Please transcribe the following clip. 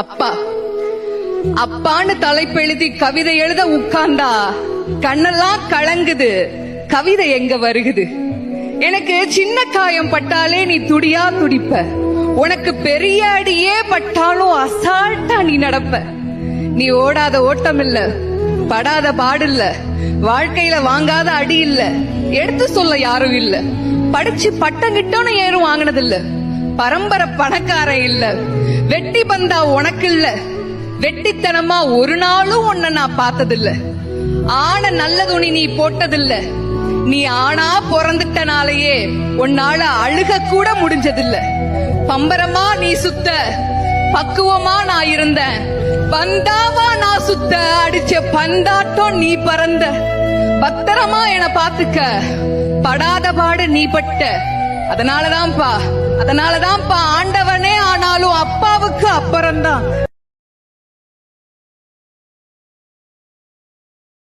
அப்பா அப்பான்னு தலைப்பெழுதி கவிதை எழுத உட்கார்ந்தா கண்ணெல்லாம் கலங்குது, கவிதை எங்க வருகுது. எனக்கு சின்ன காயம் பட்டாலே நீ துடியா துடிப்ப, உனக்கு பெரிய அடியே பட்டாலும் அசால்ட்டா நீ நடப்ப. நீ ஓடாத ஓட்டம் இல்ல, படாத பாடு இல்ல, வாழ்க்கையில வாங்காத அடி இல்ல, எடுத்து சொல்ல யாரும் இல்ல, படிச்சு பட்டம் கிட்டோன்னு ஏறும் வாங்கினதில்ல, பரம்பரை பணக்காரன் இல்ல, வெட்டி பந்தா உனக்கு இல்ல, வெட்டித்தனமா ஒரு நாளும் உன்னை நான் பார்த்ததில்ல, ஆன நல்ல துணி நீ போட்டதில்ல, நீ ஆனா பிறந்துட்டனாலேயே உன்னால அழுக கூட முடிஞ்சதில்ல. பம்பரமா நீ சுத்த, பக்குவமா நான் இருந்தேன், பந்தாவா நான் சுத்த, அடிச்ச பந்தாட்டம் நீ பறந்த, பத்திரமா என பாத்துக்க, படாத பாடு நீ பட்ட. அதனாலதான்ப்பா ஆண்டவனே ஆனாலும் அப்பாவுக்கு அப்புறம்தான்